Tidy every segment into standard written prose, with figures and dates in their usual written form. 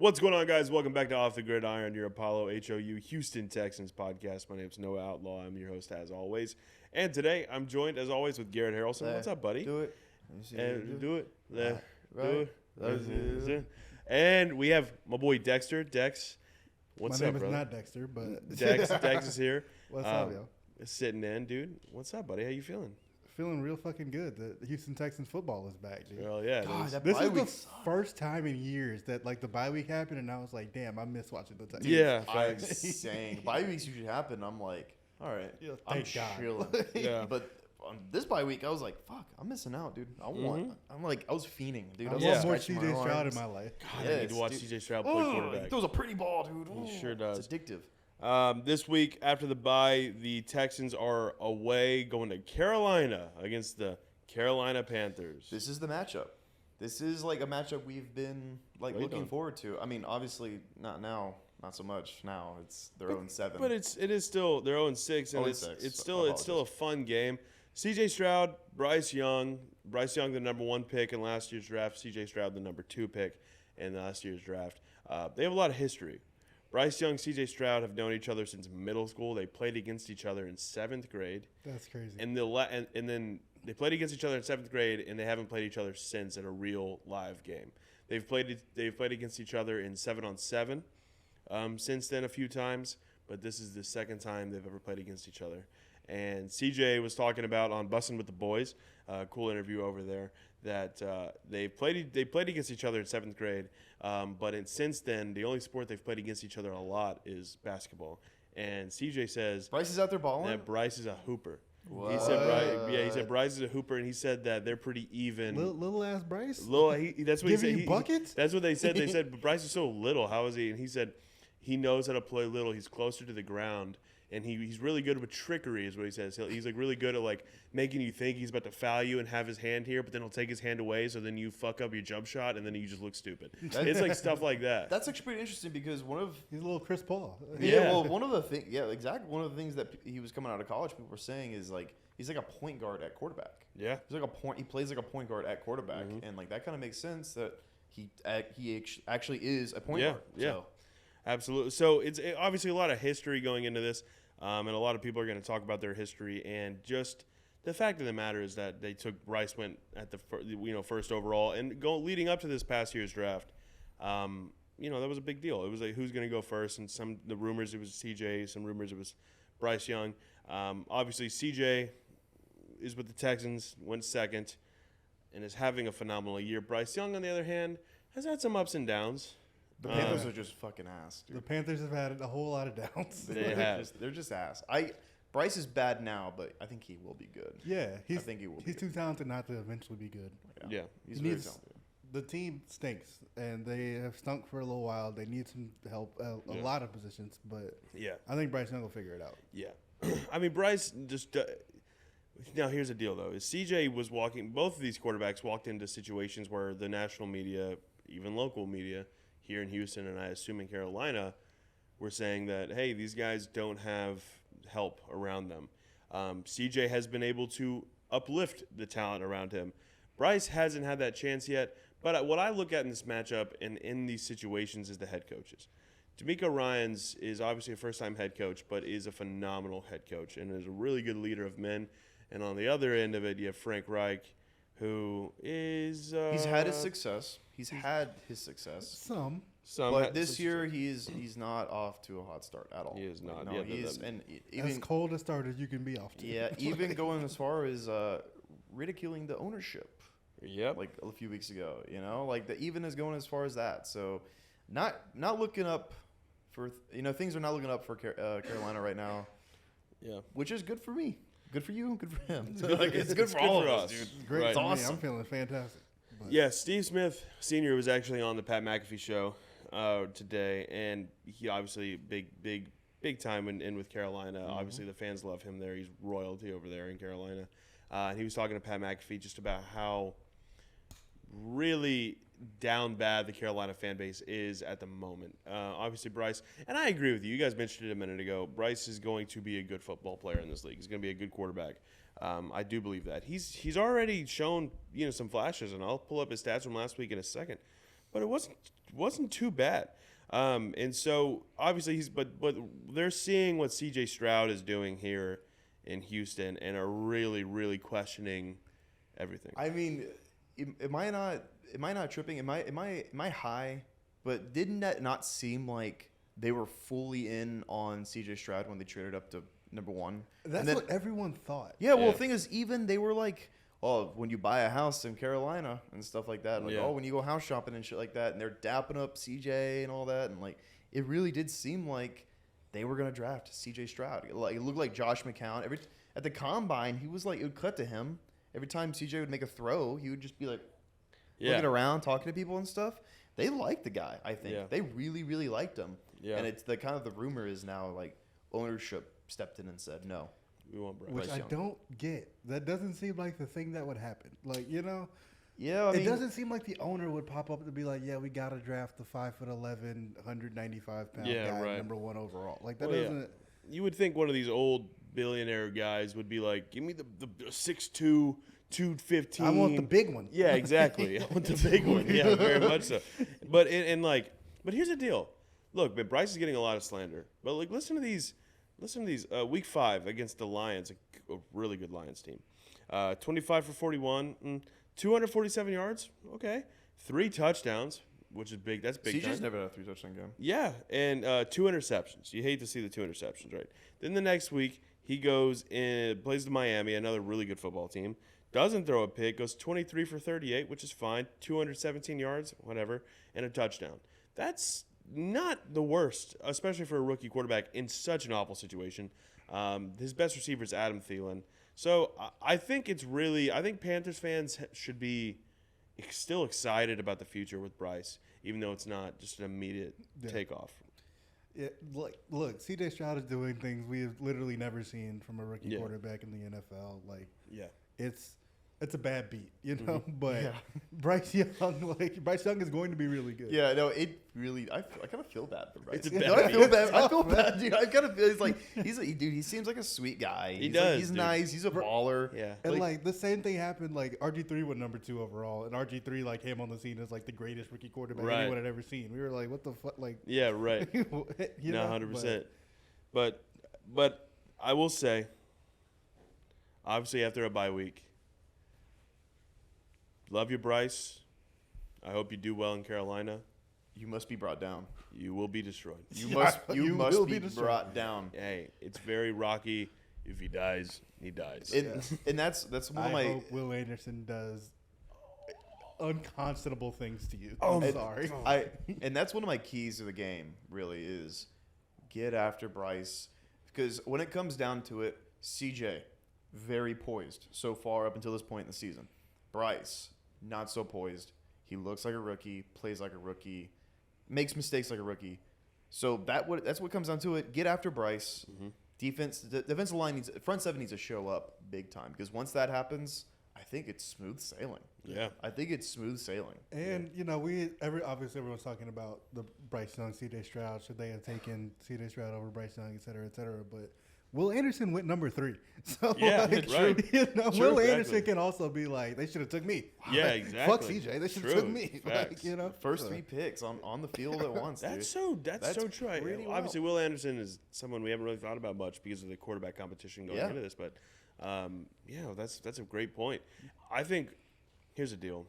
What's going on, guys? Welcome back to Off the Gridiron, your Apollo HOU Houston Texans podcast. My name's Noah Outlaw. I'm your host, as always. And today, I'm joined, as always, with Garrett Harrelson. What's up, buddy? Do it. Do it. Right. Do it. And we have my boy Dexter. Dex, what's My up, name brother? is not Dexter, but Dex is here. What's up, yo? Sitting in, dude. What's up, buddy? How you feeling? Feeling real fucking good. The Houston Texans football is back, dude. Well, yeah. God, that This bye is the week sucked. first time in years that like the bye week happened, and I was like, "Damn, I miss watching the Texans." Yeah, I'm facts. saying bye weeks usually happen. I'm like, all right, Yeah, I'm thank God. chilling. Yeah. But on this bye week, I was like, fuck, I'm missing out, dude. I was fiending, dude. I was want more scratching my CJ Stroud in arms. my life. God, I need to watch dude. CJ Stroud play quarterback. He throws a pretty ball, dude. He sure does. It's addictive. This week, after the bye, the Texans are away going to Carolina against the Carolina Panthers. This is the matchup. This is like a matchup we've been like What are you looking doing? forward to. I mean, obviously not now, not so much now. It's their own 7. But it is still they're 0-6, and 0-6, it's still a fun game. CJ Stroud, Bryce Young, the number 1 pick in last year's draft. CJ Stroud, the number 2 pick in last year's draft. They have a lot of history. Bryce Young, CJ Stroud have known each other since middle school. They played against each other in 7th grade, That's crazy. and then they played against each other in 7th grade, and they haven't played each other since in a real live game. They've played against each other in 7-on-7 since then a few times, but this is the second time they've ever played against each other. And CJ was talking about on Bussin' with the Boys, cool interview over there, that they played against each other in 7th grade, but since then the only sport they've played against each other a lot is basketball. And CJ says Bryce is out there balling. that Bryce is a hooper. What? He said Bryce is a hooper, and he said that they're pretty even. Little ass Bryce. That's what he Giving said. you buckets? That's what they said. They said, but Bryce is so little. How is he? And he said he knows how to play little. He's closer to the ground, and he's really good with trickery, is what he says. He's like really good at like making you think he's about to foul you and have his hand here, but then he'll take his hand away, so then you fuck up your jump shot, and then you just look stupid. It's like stuff like that. That's actually pretty interesting because one of He's a little Chris Paul. Yeah. one of the things, exactly. One of the things that he was coming out of college, people were saying is like he's like a point guard at quarterback. Yeah. He's like a point. He plays like a point guard at quarterback, and like that kind of makes sense that he actually is a point guard. Yeah. So, Absolutely. So it's obviously a lot of history going into this, and a lot of people are going to talk about their history. And just the fact of the matter is that Bryce went at the first overall, and leading up to this past year's draft, that was a big deal. It was like who's going to go first, and the rumors it was CJ, some rumors it was Bryce Young. Obviously CJ is with the Texans, went second, and is having a phenomenal year. Bryce Young, on the other hand, has had some ups and downs. the Panthers are just fucking ass, The dude. Panthers have had a whole lot of downs. They're just ass. Bryce is bad now, but I think he will be good. Yeah, I think he will be He's good. too talented not to eventually be good. Yeah. He's He very needs- talented. The team stinks, and they have stunk for a little while. They need some help, a Yeah. lot of positions, but Yeah. I think Bryce Young will figure it out. Yeah. I mean, Bryce just now here's the deal, though. Is CJ was both of these quarterbacks walked into situations where the national media, even local media here in Houston, and I assume in Carolina, were saying that, hey, these guys don't have help around them. CJ has been able to uplift the talent around him. Bryce hasn't had that chance yet, but what I look at in this matchup and in these situations is the head coaches. D'Amico Ryans is obviously a first-time head coach, but is a phenomenal head coach and is a really good leader of men. And on the other end of it, you have Frank Reich, who is He's had his success. He's had his success. Some. But this year he's not off to a hot start at all. He is not. No, Yeah, he's that- and As even cold a start as you can be off to. yeah, even going as far as ridiculing the ownership. Yep. Like a few weeks ago, like even is going as far as that. So, not looking up for things are not looking up for Carolina right now, Yeah. which is good for me, good for you, good for him. Like, it's good for all of us, dude. It's great Right. for me. Awesome. I'm feeling fantastic. But Yeah, Steve Smith Sr. was actually on the Pat McAfee show today, and he obviously big time in with Carolina. Mm-hmm. Obviously, the fans love him there. He's royalty over there in Carolina. And he was talking to Pat McAfee just about how really down bad the Carolina fan base is at the moment. Obviously, Bryce, and I agree with you. You guys mentioned it a minute ago. Bryce is going to be a good football player in this league. He's going to be a good quarterback. I do believe that. He's already shown some flashes, and I'll pull up his stats from last week in a second. but it wasn't too bad. And so obviously but they're seeing what C.J. Stroud is doing here in Houston and are really, really questioning everything. I mean, am I not tripping? Am I high? But didn't that not seem like they were fully in on C.J. Stroud when they traded up to number 1? That's what everyone thought. Yeah, well, the thing is, even they were like, oh, when you buy a house in Carolina and stuff like that, like, oh, when you go house shopping and shit like that, and they're dapping up CJ and all that, and like, it really did seem like they were gonna draft CJ Stroud. Like, it looked like Josh McCown. At the combine, he was like, it would cut to him every time CJ would make a throw. He would just be like, looking around, talking to people and stuff. They liked the guy. I think they really, really liked him. Yeah. And it's the kind of the rumor is now like ownership stepped in and said no. We want Bryce. Which I don't get. That doesn't seem like the thing that would happen. Like, you know, yeah, I mean, it doesn't seem like the owner would pop up to be like, yeah, we got to draft the 5'11", 195-pound guy, number 1 overall. Like, that doesn't. Yeah. You would think one of these old billionaire guys would be like, give me the 6'2", 215. I want the big one. Yeah, exactly. I want the big one. Yeah, very much so. But but here's the deal. Look, man, Bryce is getting a lot of slander. But like, listen to these. Week 5 against the Lions, a really good Lions team. 25 for 41, 247 yards. Okay, 3 touchdowns, which is big. That's big. CJ's never had a 3-touchdown game. Yeah, and 2 interceptions. You hate to see the 2 interceptions, right? Then the next week he goes and plays to Miami, another really good football team. Doesn't throw a pick. Goes 23 for 38, which is fine. 217 yards, whatever, and a touchdown. That's not the worst, especially for a rookie quarterback in such an awful situation. His best receiver is Adam Thielen. So I think Panthers fans should be still excited about the future with Bryce, even though it's not just an immediate takeoff. Yeah, look, C.J. Stroud is doing things we have literally never seen from a rookie quarterback in the NFL. Like, it's a bad beat, you know. Mm-hmm. But Bryce Young is going to be really good. Yeah, no, it really. I kind of feel bad for Bryce. It's a bad beat. I feel bad, dude. I kind of feel he seems like a sweet guy. He does. He's nice. He's a baller. Yeah, and like the same thing happened. Like RG3 went number 2 overall, and RG3 like came on the scene as like the greatest rookie quarterback anyone had ever seen. We were like, what the fuck, like. Yeah, right. No, 100%. But I will say, obviously after a bye week. Love you, Bryce. I hope you do well in Carolina. You must be brought down. You will be destroyed. You must be brought down. Hey, it's very rocky. If he dies, he dies. And that's one of my. I hope Will Anderson does unconscionable things to you. I'm sorry. And that's one of my keys to the game. Really is get after Bryce, because when it comes down to it, CJ very poised so far up until this point in the season. Bryce, not so poised. He looks like a rookie, plays like a rookie, makes mistakes like a rookie. So that's what comes down to it. Get after Bryce. Mm-hmm. The defensive line front 7 needs to show up big time, because once that happens, I think it's smooth sailing. Yeah, I think it's smooth sailing. And you know, obviously everyone's talking about the Bryce Young, C.J. Stroud. Should they have taken C.J. Stroud over Bryce Young, et cetera, et cetera? But Will Anderson went number 3. So yeah, right. You know, Will Anderson can also be like, they should have took me. Yeah, exactly. Fuck CJ, they should have took me. Like, you know, first 3 picks on the field at once. That's so true. Obviously, Will Anderson is someone we haven't really thought about much because of the quarterback competition going into this. But that's a great point. I think here's the deal.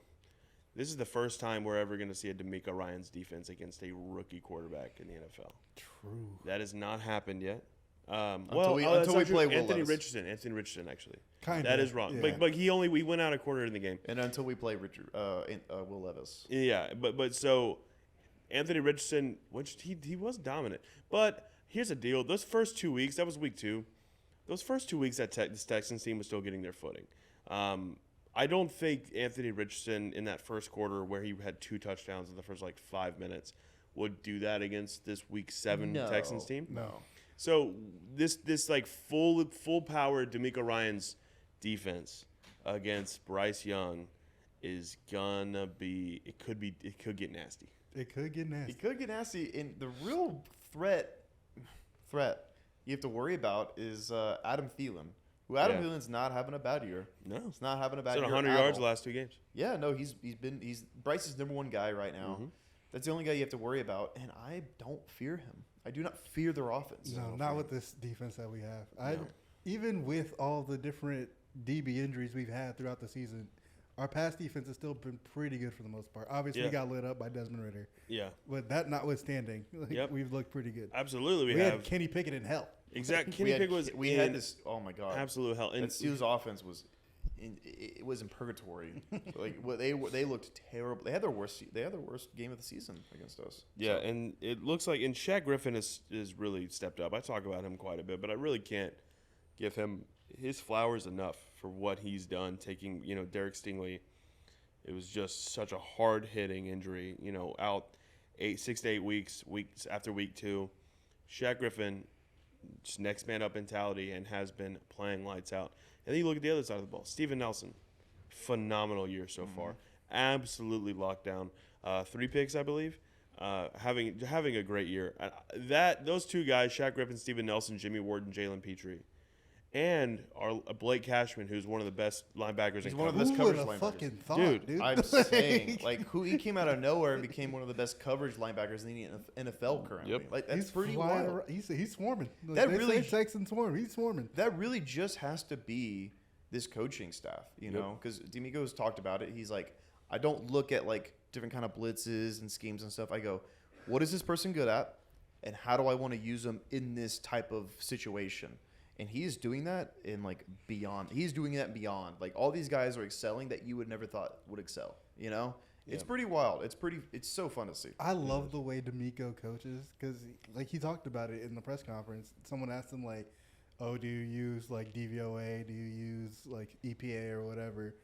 This is the first time we're ever going to see a DeMeco Ryans defense against a rookie quarterback in the NFL. True. That has not happened yet. Until we play Will Anthony Levis. Richardson, actually. That is wrong. Yeah. But we went out a quarter in the game. And until we play Will Levis. Yeah, but so Anthony Richardson, which he was dominant. But here's the deal. Those first 2 weeks, that was week 2. Those first 2 weeks, this Texans team was still getting their footing. I don't think Anthony Richardson in that first quarter where he had 2 touchdowns in the first 5 minutes would do that against this week 7 Texans team. No. So this full power DeMeco Ryans defense against Bryce Young is gonna be it could get nasty. It could get nasty. And the real threat you have to worry about is Adam Thielen. Who Thielen's not having a bad year. No. He's not having a bad year. 100 yards the last 2 games. Yeah, no, he's Bryce's number 1 guy right now. That's the only guy you have to worry about, and I don't fear him. I do not fear their offense. No, not with this defense that we have. Even with all the different DB injuries we've had throughout the season, our pass defense has still been pretty good for the most part. Obviously, we got lit up by Desmond Ridder. Yeah. But that notwithstanding, we've looked pretty good. Absolutely, we had Kenny Pickett in hell. Exactly. Kenny Pickett was we had this. Oh my God. Absolute hell. And that Steelers offense was. It was in purgatory. They looked terrible. They had their worst game of the season against us. Yeah, so. And it looks like Shaq Griffin has really stepped up. I talk about him quite a bit, but I really can't give him his flowers enough for what he's done. Taking Derek Stingley, it was just such a hard hitting injury. Out 6 to 8 weeks after week 2. Shaq Griffin, just next man up mentality, and has been playing lights out. And then you look at the other side of the ball. Steven Nelson, phenomenal year so far. Absolutely locked down. 3 picks, I believe. Having a great year. Those 2 guys, Shaq Griffin, Steven Nelson, Jimmy Ward, and Jalen Petrie. And our Blake Cashman, who's one of the best linebackers. He's one of the best coverage linebackers. Fucking thought, dude. I'm saying, he came out of nowhere and became one of the best coverage linebackers in the NFL currently. Yep. That's pretty wild. He's swarming. Texans swarm. He's swarming. That really just has to be this coaching staff, because D'Amico's talked about it. He's like, I don't look at different kind of blitzes and schemes and stuff. I go, what is this person good at, and how do I want to use them in this type of situation? And he's doing that beyond. He's doing that beyond. All these guys are excelling that you would never thought would excel. It's pretty wild. It's so fun to see. I love the way D'Amico coaches because, he talked about it in the press conference. Someone asked him "Oh, do you use DVOA? Do you use EPA or whatever?"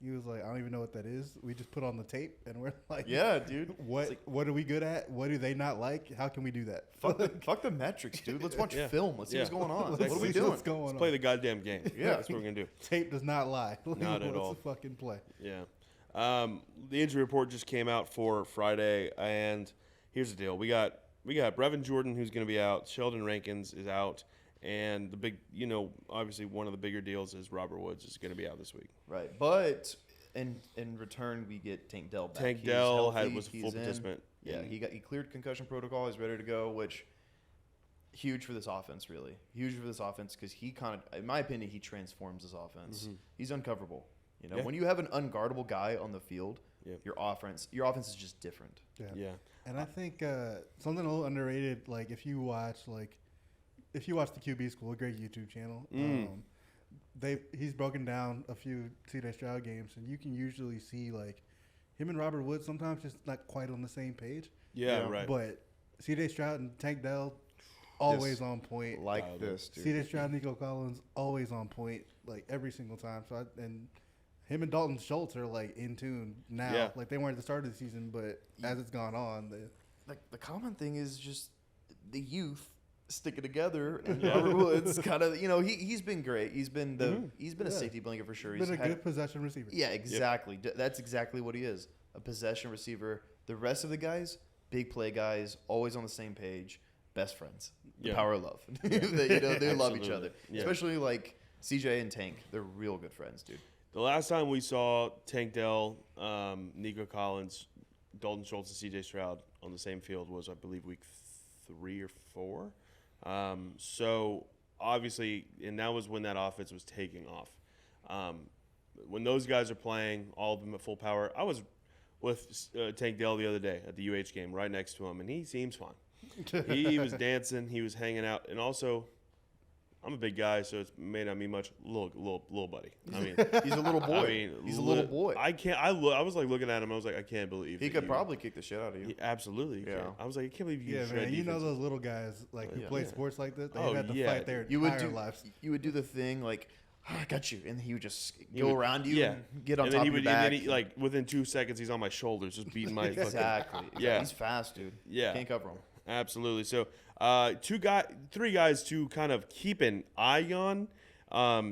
He was like, "I don't even know what that is. We just put on the tape and we're like, yeah, dude. What are we good at? What do they not like? How can we do that? Fuck the metrics, dude. Let's watch film. Let's see what's going on. What are we doing? Let's play the goddamn game. Yeah, that's what we're gonna do. Tape does not lie. Not at all. Let's fucking play. Yeah. The injury report just came out for Friday, and here's the deal: we got Brevin Jordan, who's gonna be out. Sheldon Rankins is out. And the big, obviously one of the bigger deals is Robert Woods is going to be out this week. Right. But in return, we get Tank Dell back. Tank Dell was a full participant. Yeah, he cleared concussion protocol. He's ready to go, which huge for this offense, really. Huge for this offense because he kind of, in my opinion, he transforms this offense. Mm-hmm. He's uncoverable. When you have an unguardable guy on the field, your offense is just different. Yeah. And I think something a little underrated, if you watch the QB School, a great YouTube channel, he's broken down a few C.J. Stroud games, and you can usually see him and Robert Woods sometimes just not quite on the same page. Yeah, right. But C.J. Stroud and Tank Dell always on point. This, dude. C.J. Stroud, Nico Collins always on point, every single time. So and him and Dalton Schultz are in tune now. Yeah. They weren't at the start of the season, but as it's gone on, the common thing is just the youth sticking together, and Robert Woods kind of, he's been great. He's been a safety blanket for sure. He's been a good possession receiver. Yeah, exactly. Yep. That's exactly what he is, a possession receiver. The rest of the guys, big play guys, always on the same page, best friends. The power of love. They love each other, especially CJ and Tank. They're real good friends, dude. The last time we saw Tank Dell, Nico Collins, Dalton Schultz, and CJ Stroud on the same field was, I believe, week 3 or 4. So obviously, and that was when that offense was taking off. When those guys are playing, all of them at full power. I was with Tank Dell the other day at the UH game, right next to him, and he seems fine. He was dancing, he was hanging out, and also, I'm a big guy, so it may not mean much. Little buddy. I mean, he's a little boy. He's a little boy. I was looking at him. I was like, I can't believe he could probably kick the shit out of you. Absolutely. Yeah. I was like, I can't believe you. Yeah, man. You know those little guys who play sports like this. They had to fight their entire lives. You would do the thing I got you, and he would just go around you and get on top of your back. And then within 2 seconds, he's on my shoulders, just beating my. Exactly. Yeah. He's fast, dude. Yeah. Can't cover him. Absolutely. So, 3 guys to kind of keep an eye on.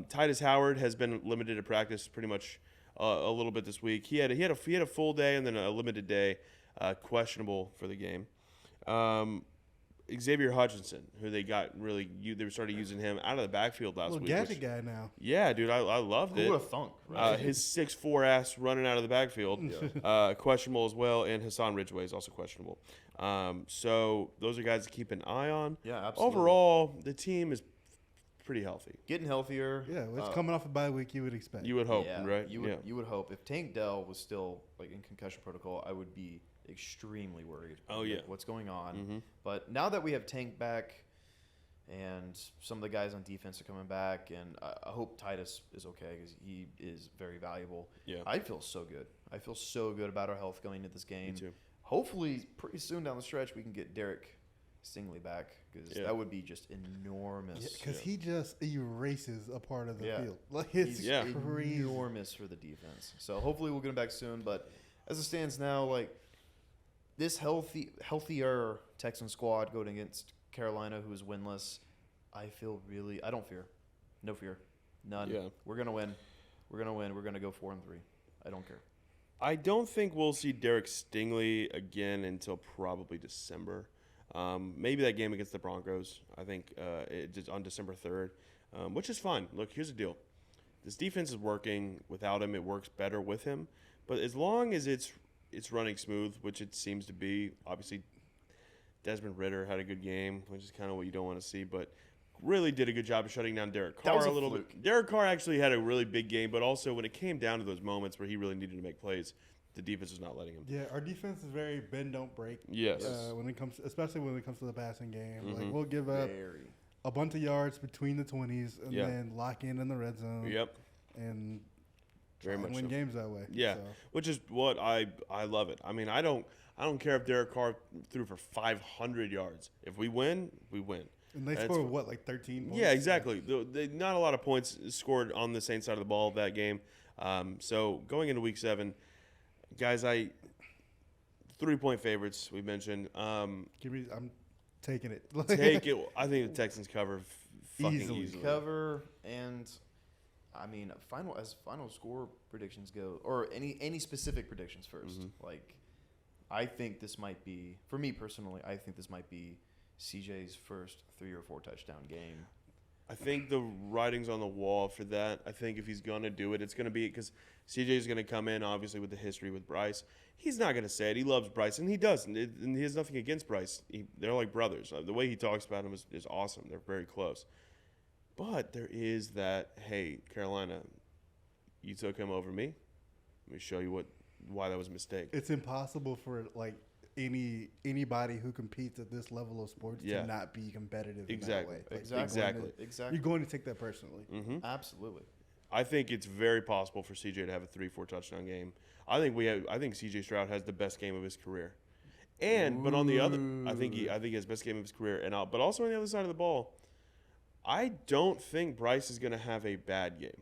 Titus Howard has been limited to practice pretty much a little bit this week. He had a full day and then a limited day, questionable for the game. Xavier Hutchinson, who they got they started using him out of the backfield last week. Gadget guy now. Yeah, dude, I loved it. Who would have thunk, right? His 6'4" ass running out of the backfield, questionable as well, and Hassan Ridgeway is also questionable. So those are guys to keep an eye on. Yeah, absolutely. Overall, the team is pretty healthy. Getting healthier. Yeah, it's coming off a bye week. You would expect. You would hope, right? You would hope. If Tank Dell was still like in concussion protocol, I would be extremely worried. Oh yeah, what's going on? Mm-hmm. But now that we have Tank back, and some of the guys on defense are coming back, and I hope Titus is okay because he is very valuable. Yeah, I feel so good. I feel so good about our health going into this game. Me too. Hopefully, pretty soon down the stretch, we can get Derek Stingley back because that would be just enormous. Because he just erases a part of the field. Like he's crazy. Enormous for the defense. So hopefully we'll get him back soon. But as it stands now, like this healthier Texan squad going against Carolina, who is winless, I don't fear. No fear. None. Yeah. We're gonna win. We're gonna go 4-3. I don't care. I don't think we'll see Derek Stingley again until probably December. Maybe that game against the Broncos. I think it's on December 3rd, which is fine. Look, here's the deal. This defense is working without him. It works better with him. But as long as it's running smooth, which it seems to be, obviously Desmond Ridder had a good game, which is kind of what you don't want to see, but really did a good job of shutting down Derek Carr a little bit. Derek Carr actually had a really big game, but also when it came down to those moments where he really needed to make plays, the defense was not letting him. Yeah, our defense is very bend don't break. Yes. Especially when it comes to the passing game. Mm-hmm. Like we'll give up a bunch of yards between the 20s and then lock in the red zone. Yep. And very much win games that way. Yeah. So. Which is what I love it. I mean, I don't care if Derek Carr threw for 500 yards. If we win, we win. And they scored, like 13 points? Yeah, exactly. Not a lot of points scored on the Saints side of the ball that game. So going into Week 7, guys, 3-point favorites we mentioned. I'm taking it. Take it. I think the Texans cover easily. Cover, and I mean, final score predictions go, or any specific predictions first. Mm-hmm. Like, I think this might be, for me personally, I think this might be CJ's first 3 or 4 touchdown game. I think the writing's on the wall for that. I think if he's going to do it, it's going to be because CJ's going to come in, obviously, with the history with Bryce. He's not going to say it. He loves Bryce, and he does. And he has nothing against Bryce. They're like brothers. The way he talks about him is awesome. They're very close. But there is that, hey, Carolina, you took him over me. Let me show you why that was a mistake. It's impossible for, like, anybody who competes at this level of sports to not be competitive in that way. Like, Exactly. You're going to take that personally. Mm-hmm. Absolutely. I think it's very possible for CJ to have a 3-4 touchdown game. I think CJ Stroud has the best game of his career. But on the other, I think he has the best game of his career. But also on the other side of the ball, I don't think Bryce is going to have a bad game.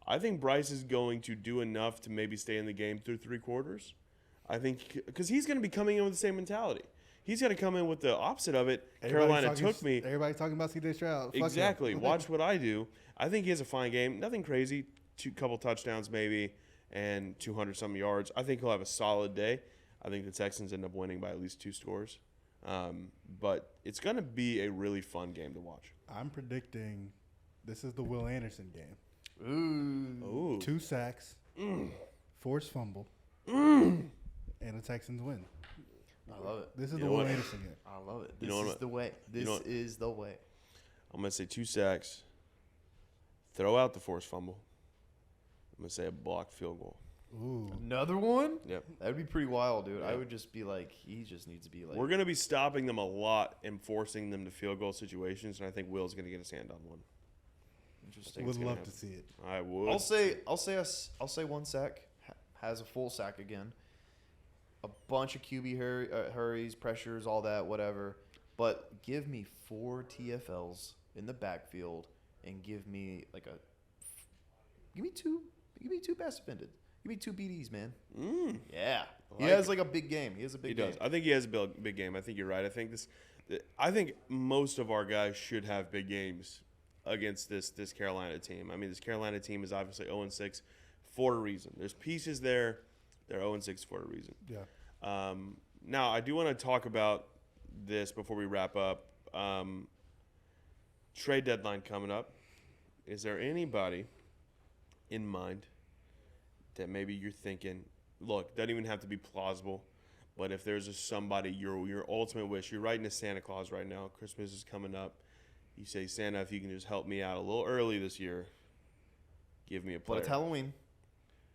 I think Bryce is going to do enough to maybe stay in the game through 3 quarters. I think because he's going to be coming in with the same mentality. He's going to come in with the opposite of it. Carolina took me. Everybody's talking about CJ Stroud. Exactly. Watch what I do. I think he has a fine game. Nothing crazy. Couple touchdowns maybe and 200-something yards. I think he'll have a solid day. I think the Texans end up winning by at least 2 scores. But it's going to be a really fun game to watch. I'm predicting this is the Will Anderson game. Ooh. 2 sacks, forced fumble, and the Texans win. I love it. This is the Will Anderson game. I love it. This is the way. This is the way. I'm going to say 2 sacks, throw out the forced fumble. I'm going to say a blocked field goal. Ooh. Another one? Yep. That would be pretty wild, dude. Yep. I would just be like, he just needs to be like. We're going to be stopping them a lot and forcing them to field goal situations, and I think Will's going to get his hand on one. Interesting. Would love to see it. I would. I'll say 1 sack, has a full sack again. A bunch of QB hurries, pressures, all that, whatever. But give me 4 TFLs in the backfield and give me two pass defended. Give me 2 BDs, man. Yeah. He has like a big game. He has a big game. He does. I think he has a big game. I think you're right. I think most of our guys should have big games against this Carolina team. I mean, this Carolina team is obviously 0-6 for a reason. There's pieces there. They're 0-6 for a reason. Yeah. Now, I do want to talk about this before we wrap up. Trade deadline coming up. Is there anybody in mind that maybe you're thinking, look, doesn't even have to be plausible, but if there's somebody, your ultimate wish, you're writing to Santa Claus right now, Christmas is coming up, you say, Santa, if you can just help me out a little early this year, give me a player. But it's Halloween,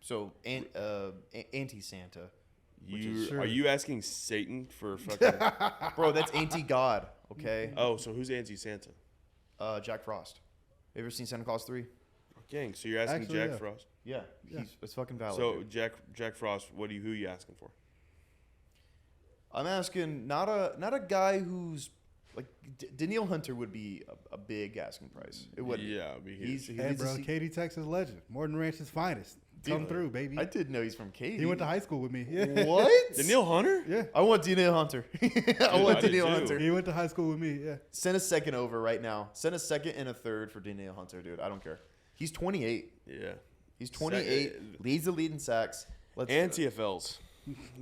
so anti-Santa. Are you asking Satan for fucking... Bro, that's anti-God, okay? Oh, so who's anti-Santa? Jack Frost. You ever seen Santa Claus 3? Gang, so you're asking Actually, Jack yeah. Frost? Yeah. It's fucking valid. So dude. Jack Frost, who are you asking for? I'm asking not a guy who's like Daniil Hunter would be a big asking price. It would. Yeah, it'd be huge. Hey, bro, Katy, Texas legend. Morton Ranch's finest. Come through, baby. I didn't know he's from Katy. He went to high school with me. Yeah. What? Daniil Hunter? Yeah. I want Daniil Hunter. I want I did Daniil too. Hunter. He went to high school with me. Yeah. Send a second over right now. Send a second and a third for Daniil Hunter, dude. I don't care. He's 28. Yeah. He's 28. Leads the lead in sacks. And TFLs.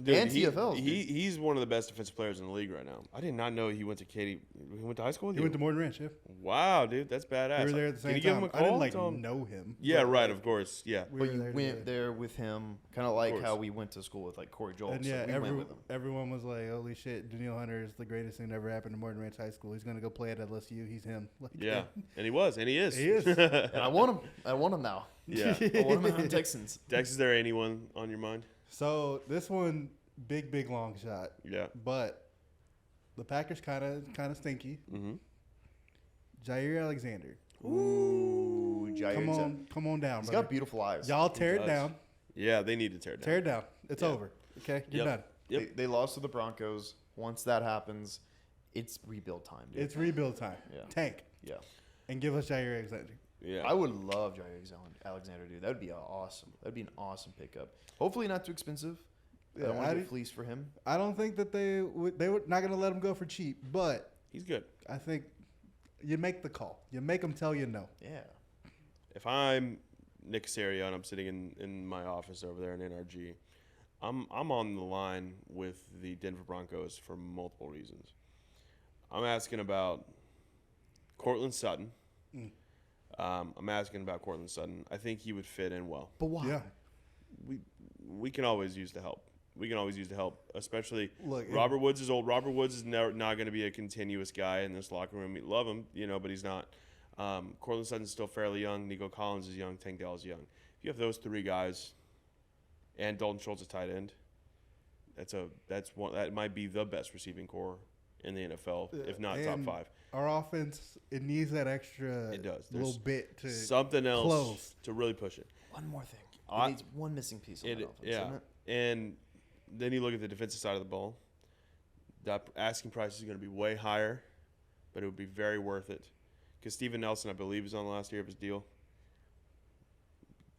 Dude, And TFLs, dude. He's one of the best defensive players in the league right now. I did not know he went to Katy. He went to high school with He you? went to Morton Ranch. Yeah. Wow, dude, that's badass. We were there at the same Can you give time. him a call? I didn't like Tell him- know him. Yeah, but, right. like, Of course. Yeah. we But were you there went together. there with him, kind of like course. how we went to school with like Corey Joel. And so yeah, we went with him. everyone was like, "Holy shit, Daniil Hunter is the greatest thing that ever happened to Morton Ranch High School. He's gonna go play at LSU. He's him." Like, Yeah. And he was, and he is. He is. And I want him. I want him now. Yeah. I want him on the Texans. Dex, is there anyone on your mind? So this one, big long shot. Yeah. But the Packers kind of stinky. Mm-hmm. Jair Alexander, Ooh, Jair. come on down. He's brother. got beautiful eyes. Y'all tear it does. down. Yeah, they need to tear it down. Tear it down. It's Yeah. over. Okay, you're Yep. done. Yep. They lost to the Broncos. Once that happens, it's rebuild time, dude. It's rebuild time. Yeah. Tank Yeah. and give us Jair Alexander. Yeah. I would love Jair Alexander, dude. That would be awesome. That would be an awesome pickup. Hopefully not too expensive. I don't want to get fleeced for him. I don't think that they were not going to let him go for cheap, but He's good. I think you make the call. You make them tell you no. Yeah. If I'm Nick Caserio and I'm sitting in my office over there in NRG, I'm on the line with the Denver Broncos for multiple reasons. I'm asking about Cortland Sutton. I'm asking about Cortland Sutton. I think he would fit in well. But why? Yeah. We can always use the help. We can always use the help, especially Look, Robert Woods is old. Robert Woods is not going to be a continuous guy in this locker room. We love him, but he's not. Cortland Sutton's still fairly young. Nico Collins is young. Tank Dell is young. If you have those three guys, and Dalton Schultz is tight end, that might be the best receiving core in the NFL, if not top And 5. Our offense, it needs that extra It does. little bit to Something else close. to really push it. One more thing. I- It needs one missing piece on that offense, isn't it? And then you look at the defensive side of the ball. That asking price is going to be way higher, but it would be very worth it. Because Steven Nelson, I believe, is on the last year of his deal.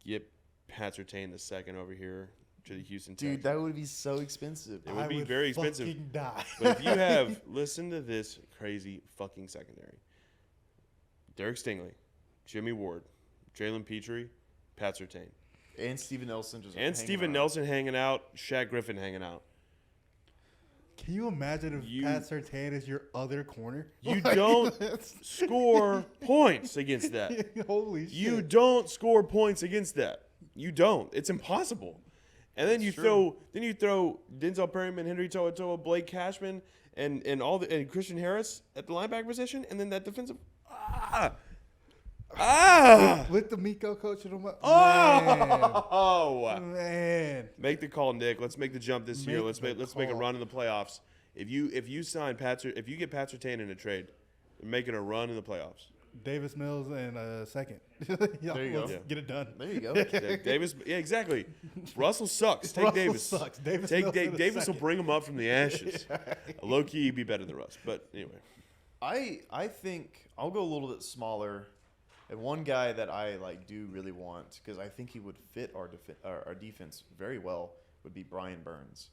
Get Pat Surtain the second over here to the Houston Dude, Texans. that would be so expensive. It would I be very expensive. fucking die. But if you have, listen to this crazy fucking secondary. Derek Stingley, Jimmy Ward, Jalen Petrie, Pat Surtain. And Steven Nelson just And Steven Nelson hanging out, Shaq Griffin hanging out. Can you imagine if Pat Surtain is your other corner? You don't score points against that. Holy shit. You don't score points against that. You don't. It's impossible. And then you throw Denzel Perryman, Henry To'oTo'o, Blake Cashman, and Christian Harris at the linebacker position, and then that defensive With the Miko coaching him up. Oh Man. Make the call, Nick. Let's make the jump this year. Let's make a call. run in the playoffs. If you get Pat Surtain in a trade, we're making a run in the playoffs. Davis Mills in a second. There you go. Let's get it done. There you go. Davis, yeah, exactly. Russell sucks. Take Russell Davis. sucks. Davis Take Mills in a Davis will second. bring him up from the ashes. Low key, he'd be better than Russ. But anyway, I think I'll go a little bit smaller. And one guy that I do really want, because I think he would fit our defense very well, would be Brian Burns.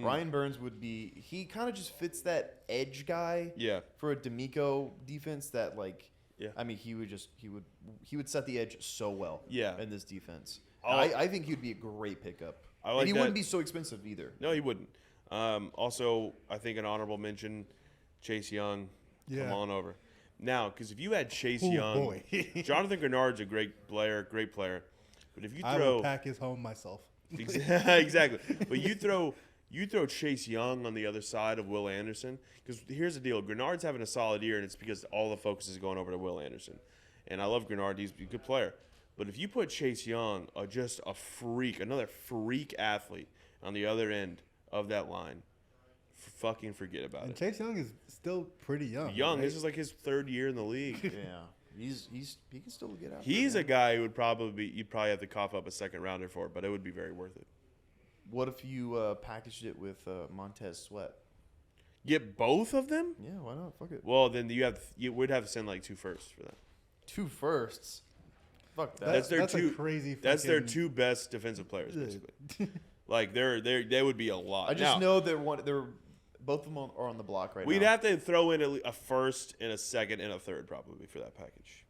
Brian Burns he kind of just fits that edge guy for a D'Amico defense that I mean he would set the edge so well in this defense. I think he'd be a great pickup. And he wouldn't be so expensive either. No, he wouldn't. Also, I think an honorable mention, Chase Young, come on over. Now, because if you had Chase Young, Jonathan Grenard's a great player. But if you throw, I would pack his home myself. Exactly. But you throw Chase Young on the other side of Will Anderson, because here's the deal: Grenard's having a solid year, and it's because all the focus is going over to Will Anderson. And I love Grenard; he's a good player. But if you put Chase Young, just a freak, another freak athlete, on the other end of that line, fucking forget about it. Chase Young is still pretty young. Right? This is like his 3rd year in the league. Yeah. He can still get out. He's a guy who you'd probably have to cough up a 2nd rounder for, but it would be very worth it. What if you packaged it with Montez Sweat? Get both of them? Yeah, why not? Fuck it. Well, then you would have to send like 2 firsts for that. 2 firsts? Fuck that. That's a crazy. That's their 2 best defensive players, basically. Like they would be a lot. I just know they're both of them are on the block right now. We'd have to throw in a 1st and a 2nd and a 3rd probably for that package.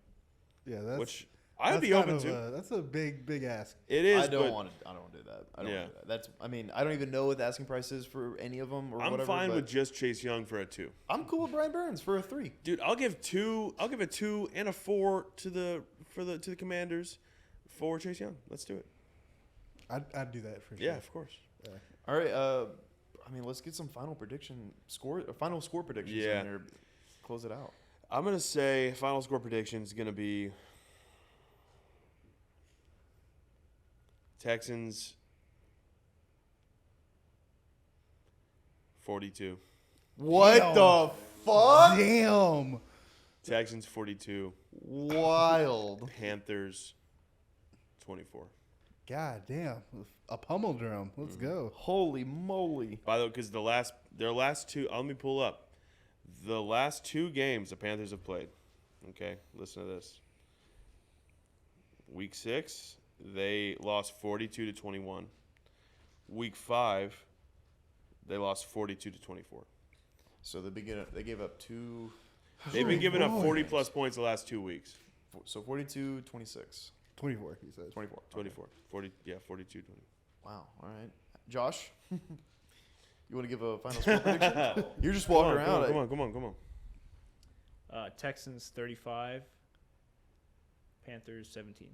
Yeah, which I'd be open to. That's a big ask. It is. I don't want to do that. I don't want to do that. I don't even know what the asking price is for any of them or I'm whatever. fine with just Chase Young for a 2. I'm cool with Brian Burns for a 3. Dude, I'll give a 2 and a 4 to the Commanders for Chase Young. Let's do it. I'd do that for sure. Yeah, of course. Yeah. All right. Let's get some final score predictions in there. Close it out. I'm gonna say final score prediction is gonna be Texans 42. What the fuck? Damn. Texans 42. Wild. Panthers 24. God damn. A pummel drum. Let's go. Holy moly. By the way, because their last 2, let me pull up. The last 2 games the Panthers have played. Okay, listen to this. Week 6, they lost 42-21. Week 5, they lost 42-24. So they gave up 2. They've been giving up 40-plus points the last 2 weeks. So 42-26. 24, he says. 24. 24. 40, 42-20. Wow. All right. Josh, you want to give a final score prediction? You're just walking around. Come on. Texans 35, Panthers 17.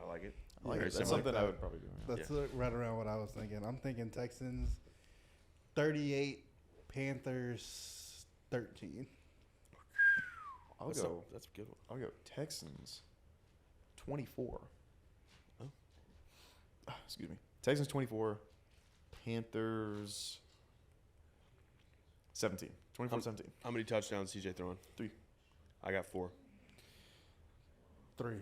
I like it. That's something I would probably do. Yeah. That's right around what I was thinking. I'm thinking Texans 38, Panthers 13. That's a good one. I'll go Texans 24. Oh. Excuse me. Texans 24, Panthers 17. 24-17. How many touchdowns CJ throwing? 3. I got 4. 3.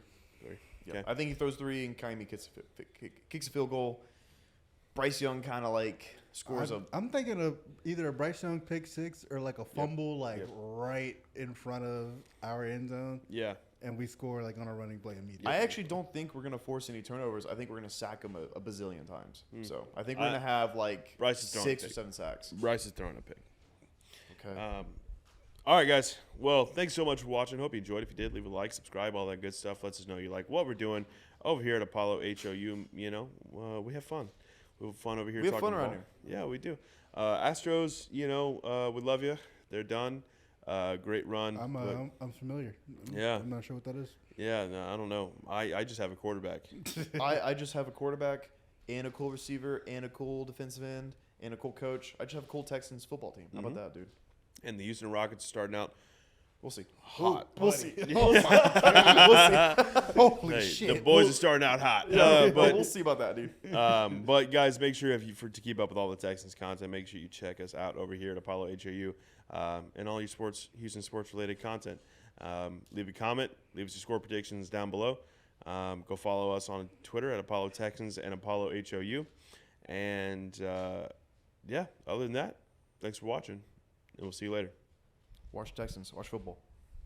Yeah. Okay. I think he throws 3 and Kaimi kicks a field goal. Bryce Young kind of like scores I'm thinking of either a Bryce Young pick 6 or like a fumble right in front of our end zone. Yeah. And we score like on a running play immediately. I actually don't think we're going to force any turnovers. I think we're going to sack him a bazillion times. So I think we're going to have like Bryce is 6 or 7 sacks. Bryce is throwing a pick. Okay. All right, guys. Well, thanks so much for watching. Hope you enjoyed. If you did, leave a like, subscribe, all that good stuff. Lets us know you like what we're doing over here at Apollo HOU. We have fun. We have fun over here. We have fun around here. Yeah, we do. Astros, we love you. They're done. Great run. I'm familiar. Yeah. I'm not sure what that is. Yeah, no, I don't know. I just have a quarterback. I just have a quarterback and a cool receiver and a cool defensive end and a cool coach. I just have a cool Texans football team. How about that, dude? And the Houston Rockets are starting out. We'll see. Hot. We'll see. Oh my God. We'll see. Holy shit. The boys are starting out hot. But we'll see about that, dude. But guys, make sure to keep up with all the Texans content, make sure you check us out over here at Apollo HOU and all your Houston sports related content. Leave a comment, leave us your score predictions down below. Go follow us on Twitter at Apollo Texans and Apollo HOU. And other than that, thanks for watching, and we'll see you later. Watch Texans. Watch football.